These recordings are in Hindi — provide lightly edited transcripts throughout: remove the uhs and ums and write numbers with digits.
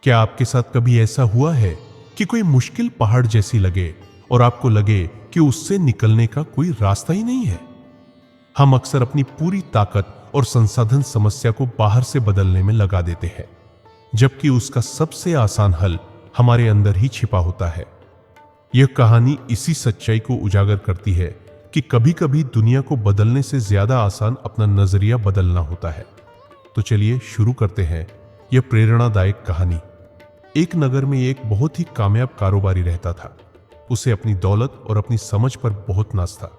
क्या आपके साथ कभी ऐसा हुआ है कि कोई मुश्किल पहाड़ जैसी लगे और आपको लगे कि उससे निकलने का कोई रास्ता ही नहीं है? हम अक्सर अपनी पूरी ताकत और संसाधन समस्या को बाहर से बदलने में लगा देते हैं, जबकि उसका सबसे आसान हल हमारे अंदर ही छिपा होता है। यह कहानी इसी सच्चाई को उजागर करती है कि कभी-कभी दुनिया को बदलने से ज्यादा आसान अपना नजरिया बदलना होता है। तो चलिए शुरू करते हैं यह प्रेरणादायक कहानी। एक नगर में एक बहुत ही कामयाब कारोबारी रहता था। उसे अपनी दौलत और अपनी समझ पर बहुत नाज था।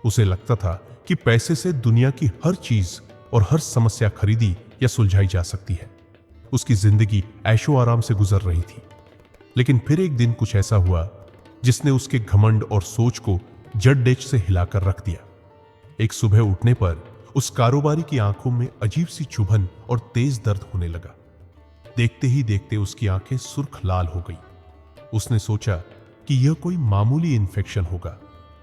उसे लगता था कि पैसे से दुनिया की हर चीज और हर समस्या खरीदी या सुलझाई जा सकती है। उसकी जिंदगी ऐशो आराम से गुजर रही थी। लेकिन फिर एक दिन कुछ ऐसा हुआ जिसने उसके घमंड और सोच को जड़-डेच से हिलाकर रख दिया। एक सुबह उठने पर उस कारोबारी की आंखों में अजीब सी चुभन और तेज दर्द होने लगा। देखते ही देखते उसकी आंखें सुर्ख लाल हो गई। उसने सोचा कि यह कोई मामूली इन्फेक्शन होगा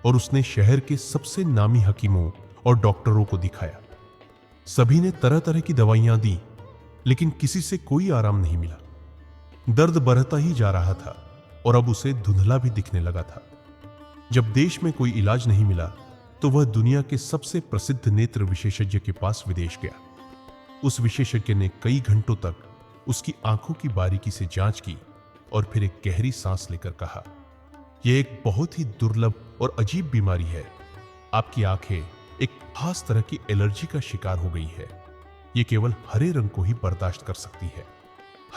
और उसने शहर के सबसे नामी हकीमों और डॉक्टरों को दिखाया। सभी ने तरह तरह की दवाइयां दी, लेकिन किसी से कोई आराम नहीं मिला। दर्द बढ़ता ही जा रहा था और अब उसे धुंधला भी दिखने लगा था। जब देश में कोई इलाज नहीं मिला तो वह दुनिया के सबसे प्रसिद्ध नेत्र विशेषज्ञ के पास विदेश गया। उस विशेषज्ञ ने कई घंटों तक उसकी आंखों की बारीकी से जांच की और फिर एक गहरी सांस लेकर कहा, यह एक बहुत ही दुर्लभ और अजीब बीमारी है। आपकी आंखें एक खास तरह की एलर्जी का शिकार हो गई है। यह केवल हरे रंग को ही बर्दाश्त कर सकती है।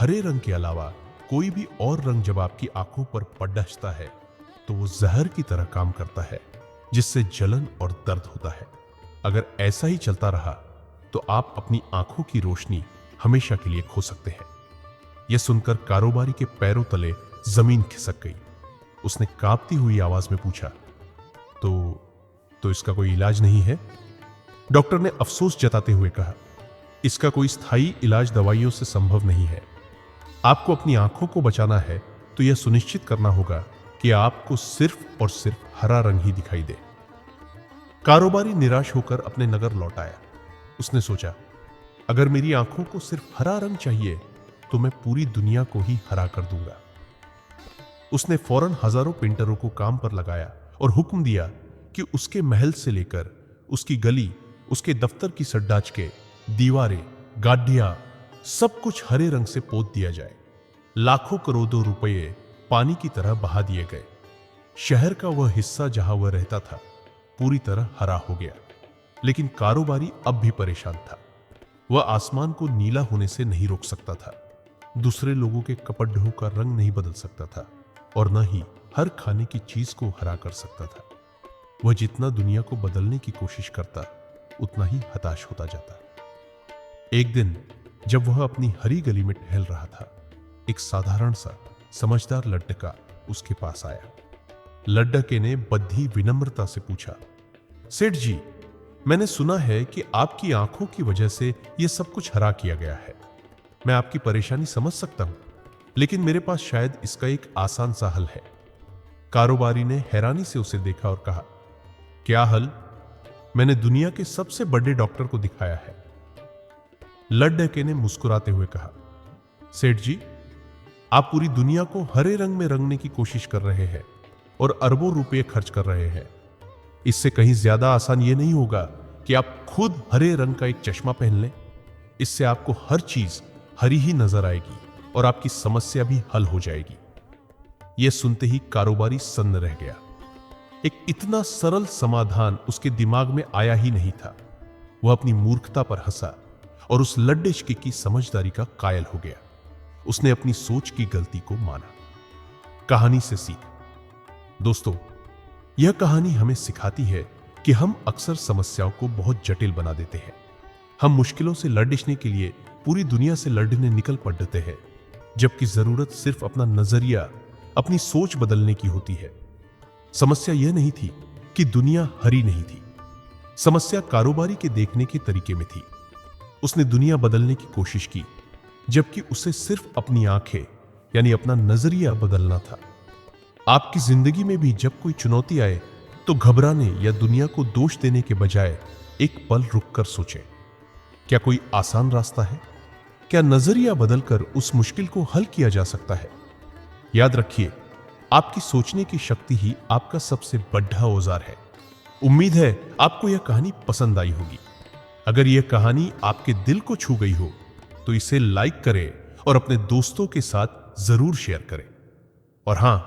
हरे रंग के अलावा कोई भी और रंग जब आपकी आंखों पर पड़ता है तो वो जहर की तरह काम करता है, जिससे जलन और दर्द होता है। अगर ऐसा ही चलता रहा तो आप अपनी आंखों की रोशनी हमेशा के लिए खो सकते हैं। यह सुनकर कारोबारी के पैरों तले जमीन खिसक गई। उसने कांपती हुई आवाज में पूछा, तो इसका कोई इलाज नहीं है? डॉक्टर ने अफसोस जताते हुए कहा, इसका कोई स्थायी इलाज दवाइयों से संभव नहीं है। आपको अपनी आंखों को बचाना है तो यह सुनिश्चित करना होगा कि आपको सिर्फ और सिर्फ हरा रंग ही दिखाई दे। कारोबारी निराश होकर अपने नगर लौट आया। उसने सोचा, अगर मेरी आंखों को सिर्फ हरा रंग चाहिए तो मैं पूरी दुनिया को ही हरा कर दूंगा। उसने फौरन हजारों पेंटरों को काम पर लगाया और हुक्म दिया कि उसके महल से लेकर उसकी गली, उसके दफ्तर की सड्डाचके, दीवारें, गाडियां, सब कुछ हरे रंग से पोत दिया जाए। लाखों करोड़ों रुपये पानी की तरह बहा दिए गए। शहर का वह हिस्सा जहां वह रहता था पूरी तरह हरा हो गया। लेकिन कारोबारी अब भी परेशान था। वह आसमान को नीला होने से नहीं रोक सकता था, दूसरे लोगों के कपड़ों का रंग नहीं बदल सकता था और न ही हर खाने की चीज को हरा कर सकता था। वह जितना दुनिया को बदलने की कोशिश करता उतना ही हताश होता जाता। एक दिन जब वह अपनी हरी गली में टहल रहा था, एक साधारण सा समझदार लड़का उसके पास आया। लड़के ने बद्धी विनम्रता से पूछा, सेठ जी, मैंने सुना है कि आपकी आंखों की वजह से यह सब कुछ हरा किया गया है। मैं आपकी परेशानी समझ सकता हूं, लेकिन मेरे पास शायद इसका एक आसान सा हल है। कारोबारी ने हैरानी से उसे देखा और कहा, क्या हल? मैंने दुनिया के सबसे बड़े डॉक्टर को दिखाया है। लड़के ने मुस्कुराते हुए कहा, सेठ जी, आप पूरी दुनिया को हरे रंग में रंगने की कोशिश कर रहे हैं और अरबों रुपए खर्च कर रहे हैं। इससे कहीं ज्यादा आसान यह नहीं होगा कि आप खुद हरे रंग का एक चश्मा पहन लें। इससे आपको हर चीज हरी ही नजर आएगी और आपकी समस्या भी हल हो जाएगी। यह सुनते ही कारोबारी सन्न रह गया। एक इतना सरल समाधान उसके दिमाग में आया ही नहीं था। वह अपनी मूर्खता पर हंसा और उस लड्डेशके की समझदारी का कायल हो गया। उसने अपनी सोच की गलती को माना। कहानी से सीख। दोस्तों, यह कहानी हमें सिखाती है कि हम अक्सर समस्याओं को बहुत जटिल बना देते हैं। हम मुश्किलों से लड़ने के लिए पूरी दुनिया से लड़ने निकल पड़ते हैं, जबकि जरूरत सिर्फ अपना नजरिया, अपनी सोच बदलने की होती है। समस्या यह नहीं थी कि दुनिया हरी नहीं थी। समस्या कारोबारी के देखने के तरीके में थी। उसने दुनिया बदलने की कोशिश की, जबकि उसे सिर्फ अपनी आंखें यानी अपना नजरिया बदलना था। आपकी जिंदगी में भी जब कोई चुनौती आए तो घबराने या दुनिया को दोष देने के बजाय एक पल रुककर सोचें, क्या कोई आसान रास्ता है? क्या नजरिया बदलकर उस मुश्किल को हल किया जा सकता है? याद रखिए, आपकी सोचने की शक्ति ही आपका सबसे बड़ा औजार है। उम्मीद है आपको यह कहानी पसंद आई होगी। अगर यह कहानी आपके दिल को छू गई हो तो इसे लाइक करें और अपने दोस्तों के साथ जरूर शेयर करें। और हां,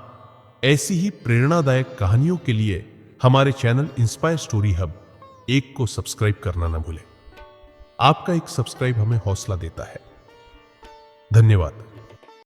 ऐसी ही प्रेरणादायक कहानियों के लिए हमारे चैनल इंस्पायर स्टोरी हब 1 को सब्सक्राइब करना ना भूलें। आपका एक सब्सक्राइब हमें हौसला देता है। धन्यवाद।